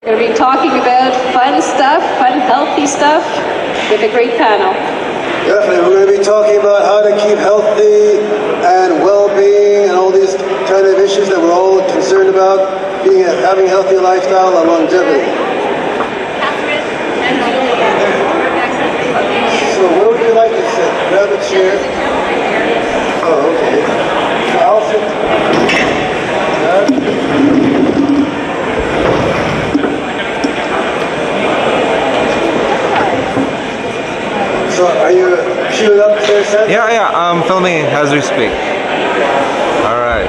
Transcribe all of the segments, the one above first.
We're going to be talking about fun stuff, fun, healthy stuff, with a great panel. Definitely, we're going to be talking about how to keep healthy and well-being and all these kind of issues that we're all concerned about, having a healthy lifestyle and longevity. So where would you like to sit? Grab a chair. Oh, okay. So I'll sit. So are you queued up there, Seth? Yeah, I'm filming as we speak. Alright.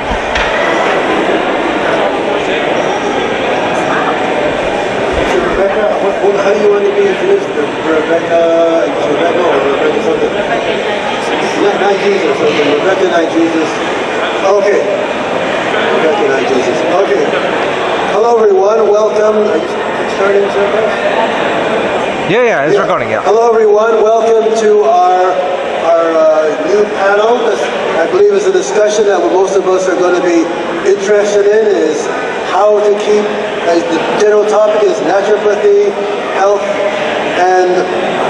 So Rebecca, how do you want to be introduced? Rebecca or Rebecca something? Not Jesus, okay. Rebecca, not Jesus. Okay. Rebecca, not Jesus. Okay. Hello everyone, welcome. Are you starting service? Yeah, it's recording, yeah. Hello everyone, welcome to our new panel. This, I believe, is a discussion that most of us are going to be interested in, is how to keep, as the general topic is naturopathy, health, and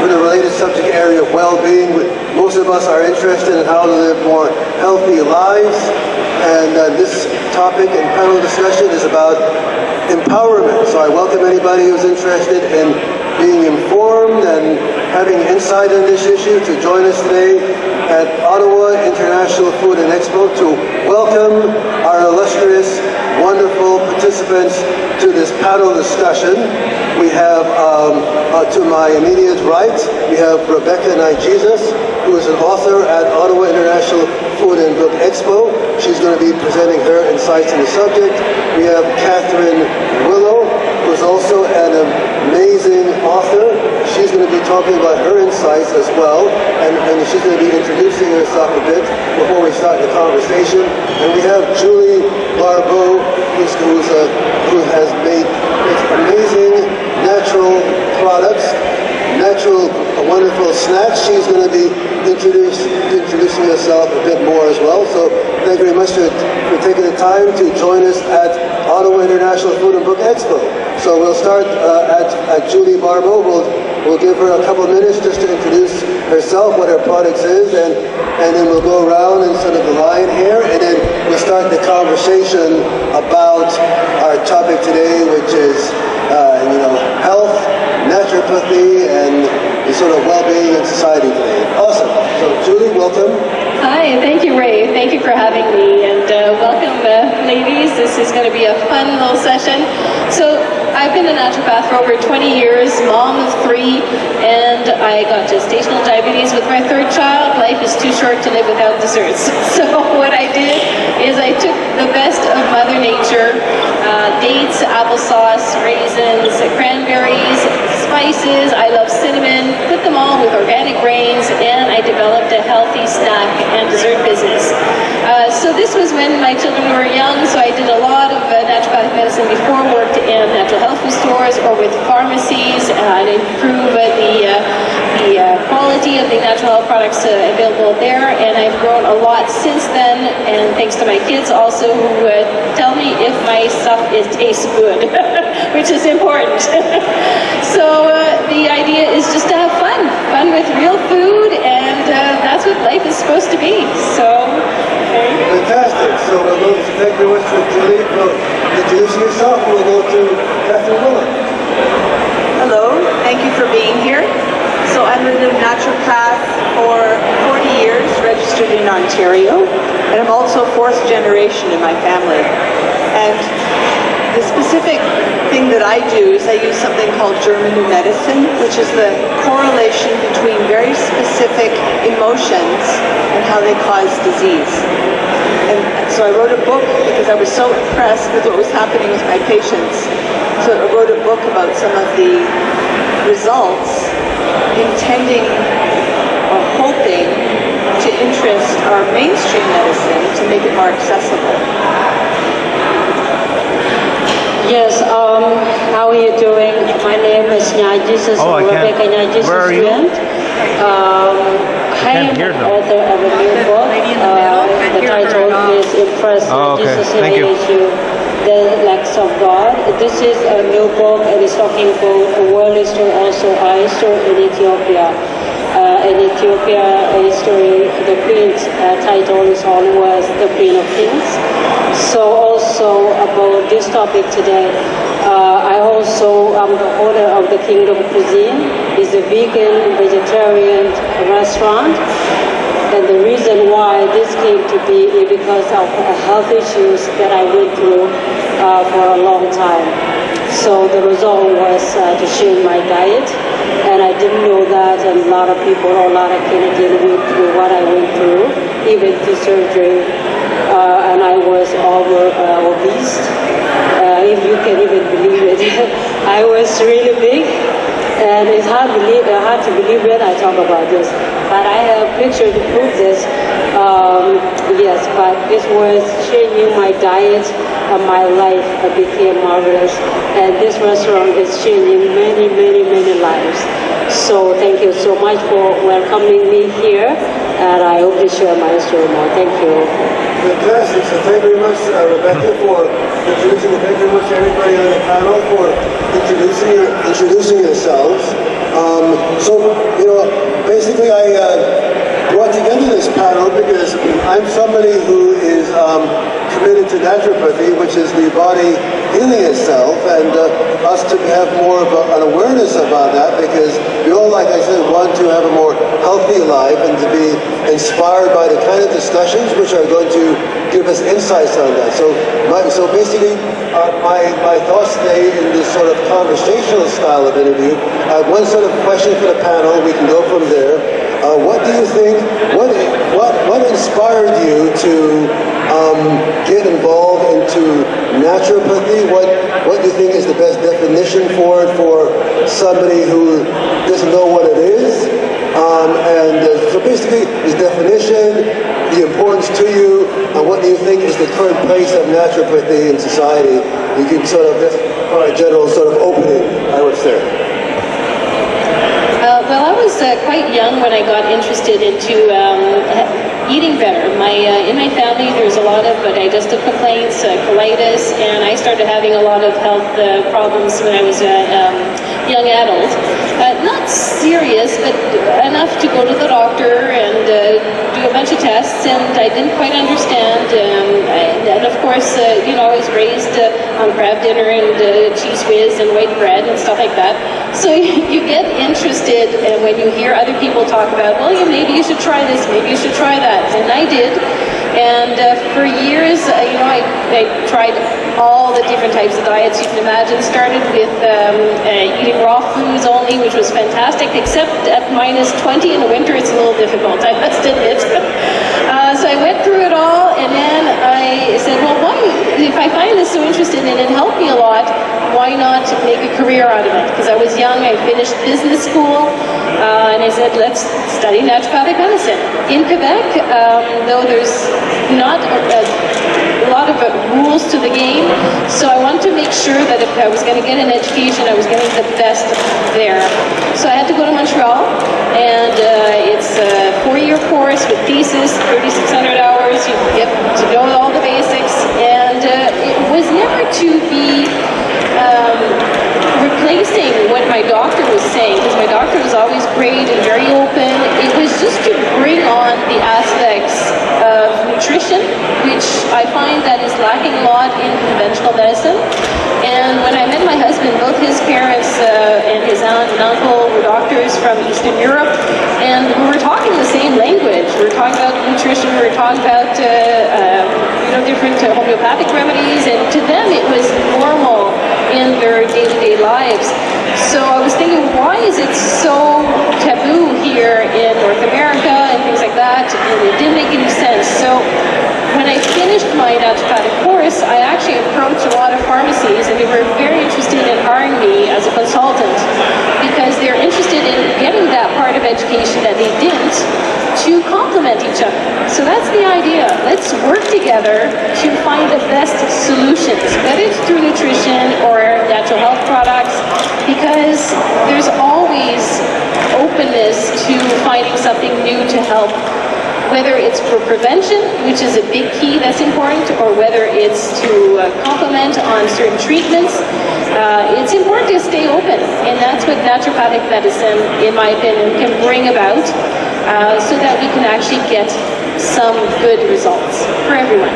with a related subject area of well-being. Most of us are interested in how to live more healthy lives, and this topic and panel discussion is about empowerment. So I welcome anybody who's interested in being informed and having insight in this issue to join us today at Ottawa International Food and Expo to welcome our illustrious, wonderful participants to this panel discussion. We have, to my immediate right, we have Rebecca Knight-Jesus, who is an author at Ottawa International Food and Book Expo. She's going to be presenting her insights on the subject. We have Catherine Willow, who is also an amazing author. She's going to be talking about her insights as well, and she's going to be introducing herself a bit before we start the conversation. And we have Julie Barbeau, who has made amazing natural products, wonderful snacks. She's going to be introducing herself a bit more as well. So thank you very much for taking the time to join us at Ottawa International Food and Book Expo. So we'll start at Julie Barbeau. We'll give her a couple of minutes just to introduce herself, what her products is, and then we'll go around and sort of the line here, and then we'll start the conversation about our topic today, which is health, naturopathy, and the sort of well-being in society today. Awesome. So Julie, welcome. Hi, thank you, Ray. Thank you for having me, and welcome, ladies. This is going to be a fun little session. So I've been a naturopath for over 20 years, mom of 3, and I got gestational diabetes with my 3rd child. Life is too short to live without desserts. So what I did is I took the best of Mother Nature, dates, applesauce, raisins, cranberries, spices. I love cinnamon, put them all with organic grains, and I developed a healthy snack and dessert business. So this was when my children were young, so I did a lot of naturopathic medicine before, worked in natural health food stores or with pharmacies and improve the quality of the natural health products available there, and I've grown a lot since then, and thanks to my kids also, who tell me if my stuff tastes good, which is important. So the idea is just to have fun with real food, and that's what life is supposed to be. So there you go. Fantastic. So we'll go, thank you very much for Julie. Well, introducing yourself, we'll go to Catherine Willow. Hello, thank you for being here. So I've been a naturopath for 40 years, registered in Ontario, and I'm also 4th generation in my family. And the specific thing that I do is I use something called German New Medicine, which is the correlation between very specific emotions and how they cause disease. And so I wrote a book because I was so impressed with what was happening with my patients. So I wrote a book about some of the results, intending or hoping to interest our mainstream medicine to make it more accessible. Yes, how are you doing? My name is Knight-Jesus, Rebecca Knight-Jesus student. I am the author of a new book. The title is Impress Jesus in the Issue, The Legs of God. This is a new book, and talking about a world history, also our history in Ethiopia. In Ethiopia history, the Queen's title is always the Queen of Kings. So also about this topic today, I also am the owner of the Kingdom Cuisine. It's a vegan, vegetarian restaurant. And the reason why this came to be is because of health issues that I went through for a long time. So the result was to change my diet, and I didn't know that, and a lot of people, a lot of Canadians went through what I went through, even to surgery, and I was obese, if you can even believe it. I was really big, and it's hard to believe when I talk about this, but I have pictures to prove this. Yes, but this was changing my diet and my life became marvelous, and this restaurant is changing many, many, many lives. So thank you so much for welcoming me here, and I hope to share my story more. Thank you. Fantastic. So thank you very much, Rebecca, for introducing. Thank you very much, everybody on the panel, for introducing yourselves. Basically, I brought together this panel because I'm somebody who is committed to naturopathy, which is the body healing itself, and us to have more of an awareness about that, because we all, like I said, want to have a more healthy life and to be inspired by the kind of discussions which are going to give us insights on that. So basically, my thoughts today in this sort of conversational style of interview, I have one sort of question for the panel. We can go from there. What do you think? What inspired you to get involved into naturopathy? What do you think is the best definition for it for somebody who doesn't know what it is? So basically, this definition, the importance to you, and what do you think is the current place of naturopathy in society? You can sort of, just for a general sort of opening, I would say. Well, I was quite young when I got interested into eating better. In my family, there's a lot of digestive complaints, colitis, and I started having a lot of health problems when I was a young adult. Not serious, but enough to go to the doctor and do a bunch of tests, and I didn't quite understand. And of course, I was raised on crab dinner and cheese whiz and white bread and stuff like that. So you get interested when you hear other people talk about, well, maybe you should try this, maybe you should try that, and I did. And for years, I tried all the different types of diets you can imagine. Started with eating raw foods only, which was fantastic, except at -20 in the winter, it's a little difficult, I must admit. So I went through it all, and then I said, well, if I find this so interesting and it helped me a lot, why not make a career out of it? Because I was young, I finished business school, and I said, let's study naturopathic medicine. In Quebec, though there's not a lot of rules to the game, so I wanted to make sure that if I was going to get an education, I was getting the best there. So I had to go to Montreal, and it's a 4-year course with thesis, 3,600 hours. You get to know all the basics, and it was never to be replacing what my doctor was saying, because my doctor was always great and very open. It was just to bring on the aspects of nutrition, which I find that is lacking a lot in conventional medicine. And when I met my husband, both his parents and his aunt and uncle were doctors from Eastern Europe, and we were talking the same language. We were talking about nutrition, we were talking about different homeopathic remedies, and to them it was normal in their day-to-day lives. So I was thinking, why is it so taboo here in North America and things like that? And it didn't make any sense. So when I finished my naturopathic course, I actually approached a lot of pharmacies, and they were very interested in hiring me as a consultant because they're interested in getting that part of education that they didn't to complement each other. So that's the idea. Let's work together to find the best solutions, whether it's through nutrition or natural health products, because there's always openness to finding something new to help, whether it's for prevention, which is a big key that's important, or whether it's to complement on certain treatments. It's important to stay open that's what naturopathic medicine, in my opinion, can bring about, so that we can actually get some good results for everyone.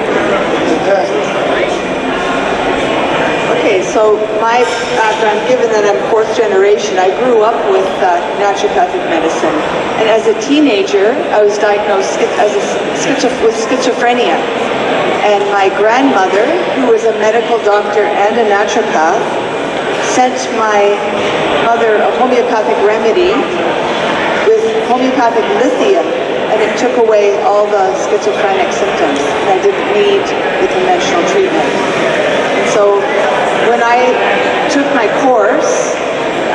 Okay, so my background, given that I'm fourth generation, I grew up with naturopathic medicine. And as a teenager, I was diagnosed with schizophrenia. And my grandmother, who was a medical doctor and a naturopath, sent my mother a homeopathic remedy with homeopathic lithium, and it took away all the schizophrenic symptoms. And I didn't need the conventional treatment. And so when I took my course,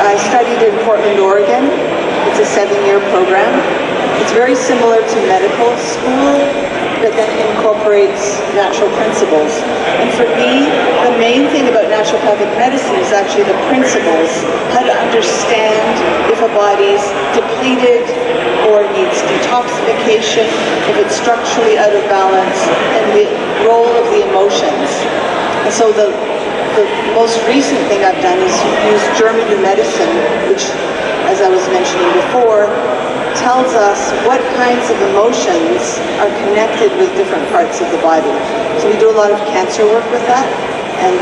I studied in Portland, Oregon. It's a 7-year program. It's very similar to medical school, but then incorporates natural principles. And for me, the main thing about naturopathic medicine is actually the principles, how to understand if a body's depleted or needs detoxification, if it's structurally out of balance, and the role of the emotions. And so the most recent thing I've done is use German medicine, which, as I was mentioning before, tells us what kinds of emotions are connected with different parts of the body. So we do a lot of cancer work with that, and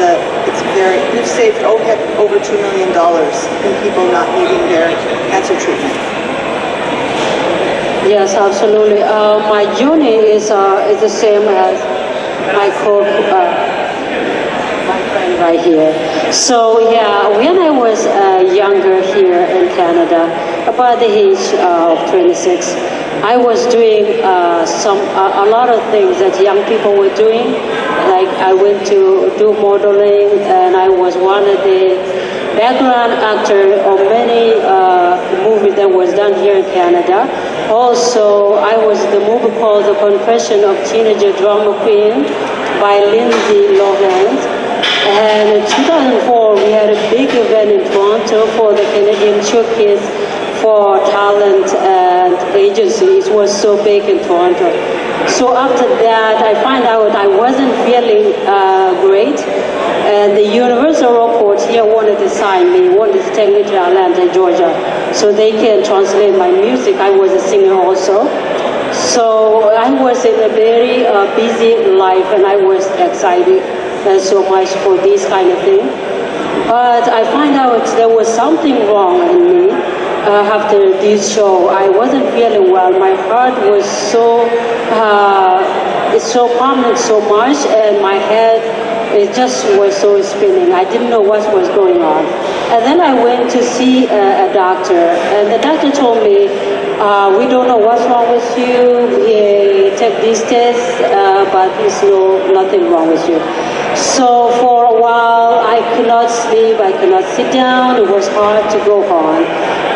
we've saved over $2 million in people not needing their cancer treatment. Yes, absolutely. My journey is the same as my friend right here. So yeah, when I was younger here in Canada, about the age of 26, I was doing a lot of things that young people were doing. Like I went to do modeling, and I was one of the background actor of many movies that was done here in Canada. Also, I was the movie called The Confession of Teenager Drama Queen by Lindsay Lohan. And in 2004, we had a big event in Toronto for the Canadian Showcase for Talent and Agencies. It was so big in Toronto. So after that, I found out I wasn't feeling great. And the Universal Airport here wanted to sign me, wanted to take me to Atlanta, Georgia, so they can translate my music. I was a singer also. So I was in a very busy life, and I was excited so much for this kind of thing. But I find out there was something wrong in me after this show. I wasn't feeling well. My heart was so pounding so much, and my head, it just was so spinning. I didn't know what was going on. And then I went to see a doctor, and the doctor told me, we don't know what's wrong with you. We take these tests, but there's nothing wrong with you. So for a while, I could not sleep, I could not sit down. It was hard to go on.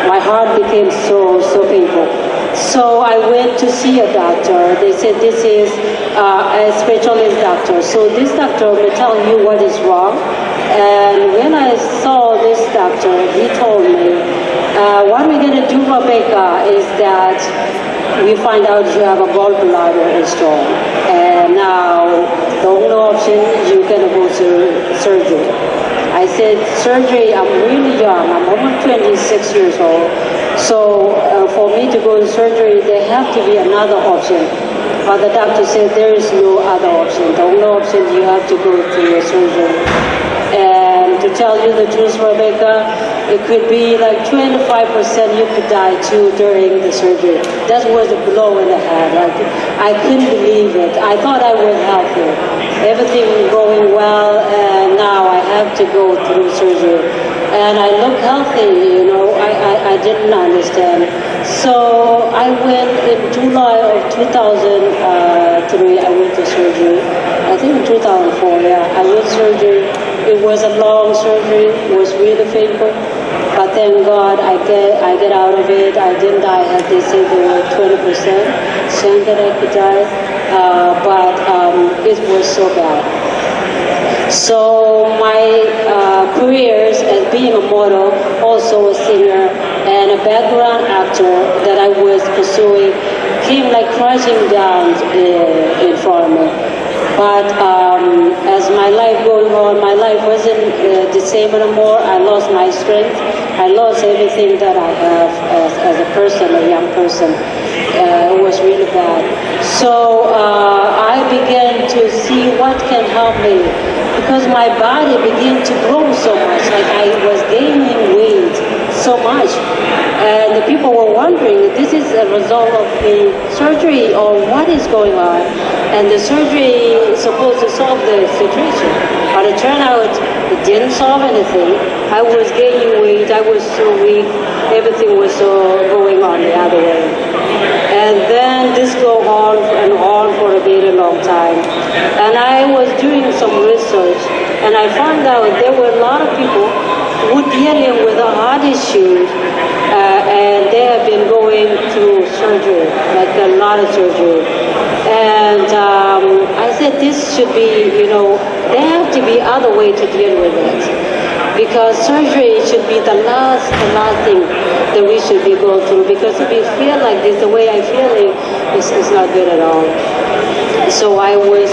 My heart became so painful. So I went to see a doctor. They said this is a specialist doctor. So this doctor will tell you what is wrong. And when I saw this doctor, he told me, what we're going to do, Rebecca, is that we find out you have a gallbladder stone. And now, the only option, you're going to go to surgery. I said, surgery, I'm really young. I'm almost 26 years old. So for me to go to surgery, there have to be another option. But the doctor said there is no other option. The only option, you have to go through a surgery. And to tell you the truth, Rebecca, it could be like 25% you could die too during the surgery. That was a blow in the head. I couldn't believe it. I thought I was healthy. Everything was going well, and now I have to go through surgery. And I look healthy, I didn't understand. So I went in July of 2003, I went to surgery. I think in 2004, yeah, I went surgery. It was a long surgery, it was really painful. But thank God I get out of it. I didn't die, as they say there were 20% saying that I could die. But it was so bad. So my careers as being a model, also a singer, and a background actor that I was pursuing came like crashing down in front of me. But as my life going on, my life wasn't the same anymore. I lost my strength, I lost everything that I have as a person, a young person. It was really bad. So I began to see what can help me, because my body began to grow so much, like I was gaining weight so much. And the people were wondering, this is a result of the surgery or what is going on? And the surgery is supposed to solve the situation. But it turned out it didn't solve anything. I was gaining weight, I was so weak, everything was so going on the other way. And then this go on and on for a very long time. And I was doing some research, and I found out there were a lot of people who were dealing with a heart issue, and they have been going through surgery, like a lot of surgery. And I said this should be, there have to be other way to deal with it, because surgery should be the last thing that we should be going through, because if you feel like this, the way I'm feeling is not good at all. So I was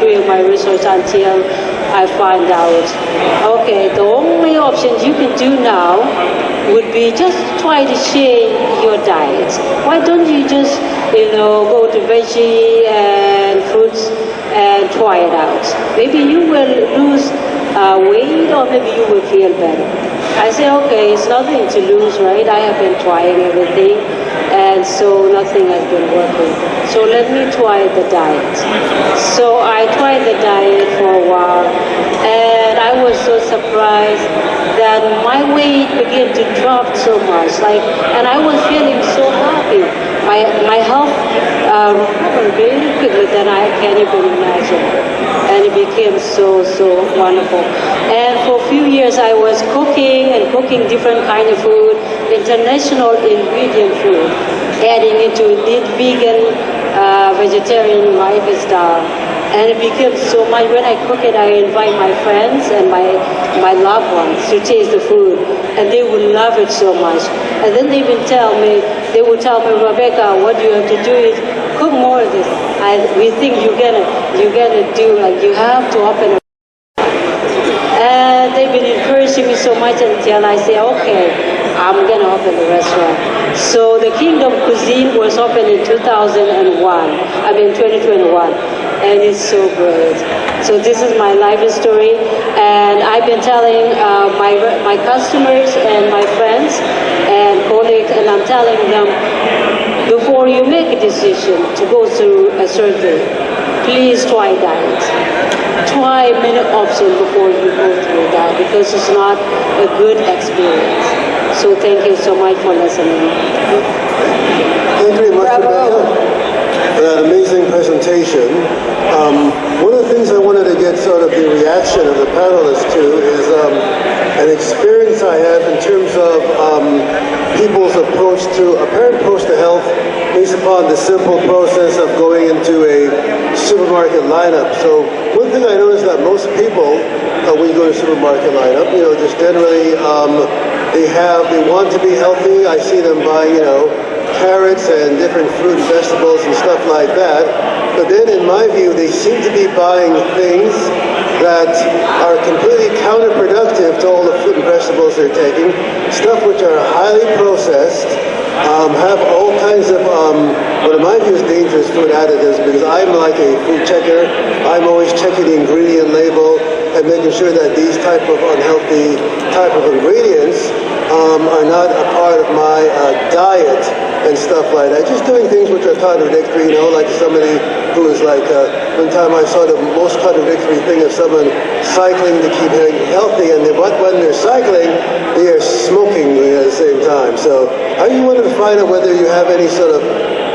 doing my research until I find out, okay, the only options you can do now would be just try to change your diet. Why don't you just, go to veggie and fruits and try it out? Maybe you will lose weight, or maybe you will feel better. I say, okay, it's nothing to lose, right? I have been trying everything, and so nothing has been working. So let me try the diet. So I tried the diet for a while, and I was so surprised that my weight began to drop so much, and I was feeling so happy. My health recovered very quickly than I can even imagine, and it became so wonderful. And for a few years I was cooking different kind of food, international ingredient food, adding into vegan, vegetarian lifestyle. And it became so much. When I cook it, I invite my friends and my loved ones to taste the food, and they would love it so much. And then they would tell me, Rebecca, what you have to do is cook more of this. We think you're gonna do, you have to open a. And they've been encouraging me so much until I say, okay, I'm gonna open the restaurant. So the Kingdom Cuisine was opened in 2021, and it's so great. So this is my life story, and I've been telling my customers and my friends and colleagues, and I'm telling them, before you make a decision to go through a surgery, please try diet. Try many options before you go through that, because it's not a good experience. So thank you so much for listening. Thank you very much, Rebecca, for that amazing presentation. One of the things I wanted to get sort of the reaction of the panelists to is an experience I have in terms of people's apparent approach to health based upon the simple process of going into a supermarket lineup. So one thing I noticed that most people, when you go to a supermarket lineup, just generally they want to be healthy. I see them buy, carrots and different fruit and vegetables and stuff like that. But then in my view, they seem to be buying things that are completely counterproductive to all the fruit and vegetables they're taking, stuff which are highly processed, have all kinds of, what in my view is dangerous food additives, because I'm like a food checker. I'm always checking the ingredient label and making sure that these type of unhealthy type of ingredients are not a part of my diet and stuff like that. Just doing things which are contradictory, like somebody who is like, one time I saw the most contradictory thing of someone cycling to keep healthy, and when they're cycling, they are smoking at the same time. So I wanted to find out whether you have any sort of,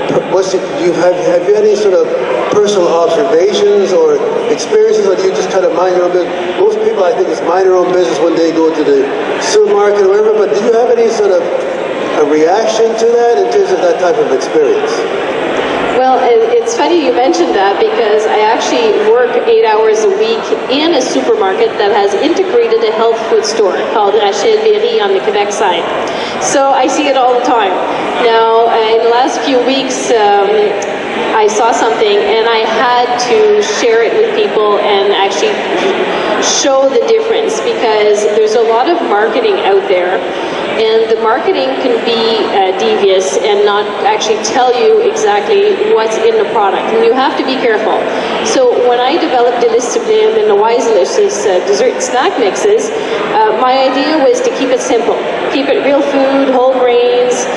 have you any sort of personal observations or experiences, or do you just kind of mind your own business? Most people, I think, it's mind their own business when they go to the supermarket or whatever, but did you have any sort of a reaction to that in terms of that type of experience? Well, it's funny you mentioned that, because I actually work 8 hours a week in a supermarket that has integrated a health food store called Rachel Berry on the Quebec side. So I see it all the time. Now, in the last few weeks, I saw something and I had to share it with people and actually show the difference, because there's a lot of marketing out there And the marketing can be devious and not actually tell you exactly what's in the product. And you have to be careful. So when I developed the list Sublime and the Wise Delicious dessert snack mixes, my idea was to keep it simple. Keep it real food, whole grains,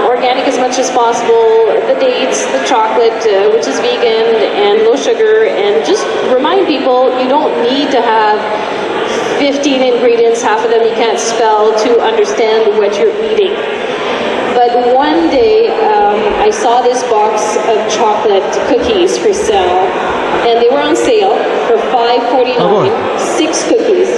organic as much as possible, the dates, the chocolate, which is vegan and low sugar, and just remind people you don't need to have 15 ingredients, half of them you can't spell, to understand what you're eating. But one day, I saw this box of chocolate cookies for sale, and they were on sale for $5.49, 6 cookies.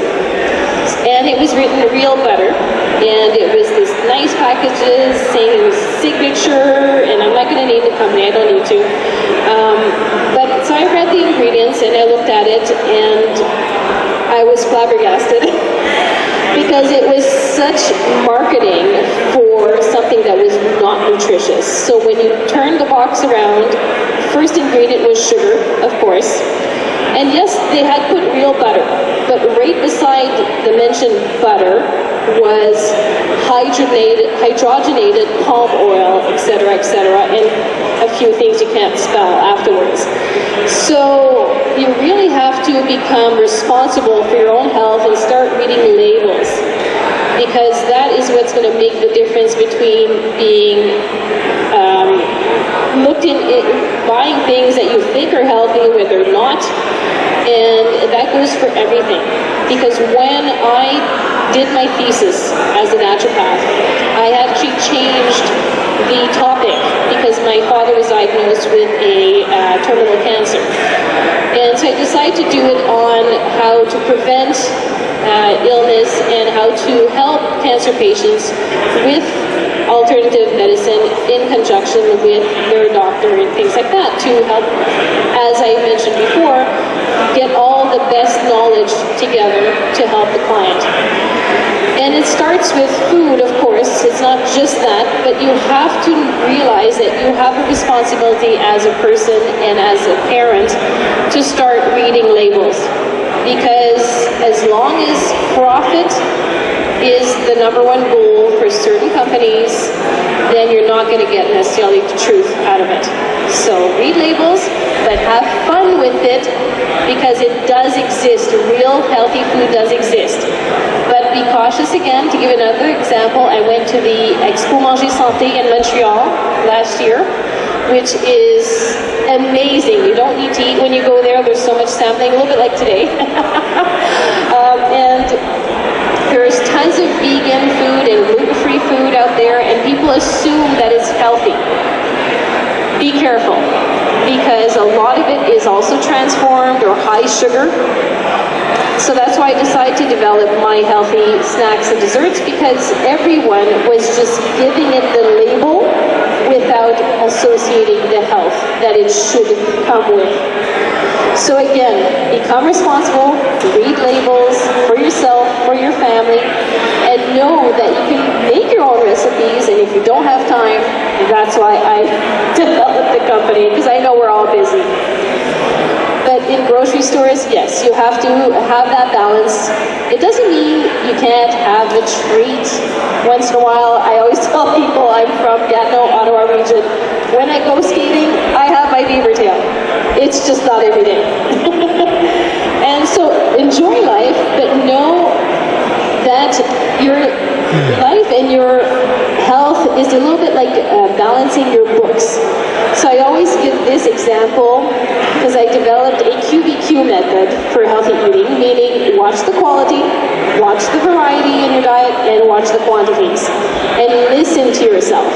And it was written real butter, and it was this nice packages saying it was signature, and I'm not going to name the company, I don't need to. But so I read the ingredients and I looked at it, and I was flabbergasted because it was such marketing for something that was not nutritious. So when you turn the box around, first ingredient was sugar, of course. And yes, they had put real butter, but right beside the mentioned butter was hydrogenated palm oil, etc., and a few things you can't spell afterwards. So you really have to become responsible for your own health and start reading labels, because that is what's going to make the difference between being buying things that you think are healthy when they're not. And that goes for everything. Because when I did my thesis as a naturopath, I actually changed the topic because my father was diagnosed with a terminal cancer. And so I decided to do it on how to prevent illness and how to help cancer patients with alternative medicine in conjunction with their doctor and things like that to help, as I mentioned before, get all the best knowledge together to help the client. And it starts with food, of course. It's not just that, but you have to realize that you have a responsibility as a person and as a parent to start reading labels. Because as long as profit is the number one goal for certain companies, then you're not going to get necessarily the truth out of it. So read labels, but have fun with it, because it does exist. Real healthy food does exist. But be cautious again. To give another example, I went to the Expo Santé in Montreal last year, which is amazing. You don't need to eat when you go there. There's so much sampling, a little bit like today. And there's tons of vegan food and gluten-free food out there, and people assume that it's healthy. Be careful, because a lot of it is also transformed or high sugar. So that's why I decided to develop my healthy snacks and desserts, because everyone was just giving it the label without associating the health that it should come with. So again, become responsible, read labels for yourself, for your family, and know that you can make your own recipes, and if you don't have time, that's why I developed the company, because I know we're all busy. But in grocery stores, yes, you have to have that balance. It doesn't mean you can't have a treat once in a while. I always tell people I'm from Gatineau, Ottawa region. When I go skating, I have my beaver tail. It's just not every day. And so enjoy life, but know that your life and your health is a little bit like balancing your books. So I always give this example because I developed a QBQ method for healthy eating, meaning watch the quality, watch the variety in your diet, and watch the quantities, and listen to yourself.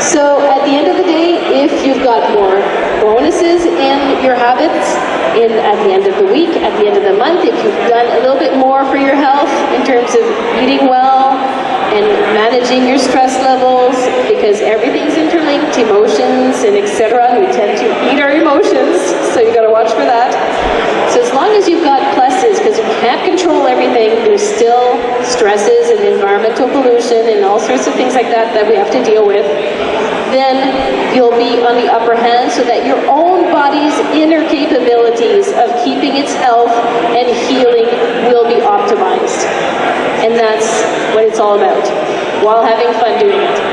So at the end of the day, if you've got more bonuses in your habits, at the end of the week, at the end of the month, if you've done a little bit more for your health in terms of eating well and managing your stress levels, because everything's interlinked, emotions and etc. We tend to eat our emotions, so you got to watch for that. So as long as you've got pluses, because you can't control everything, there's still stresses and environmental environmental pollution and all sorts of things like that that we have to deal with, then you'll be on the upper hand so that your own body's inner capabilities of keeping its health and healing will be optimized. And that's what it's all about, while having fun doing it.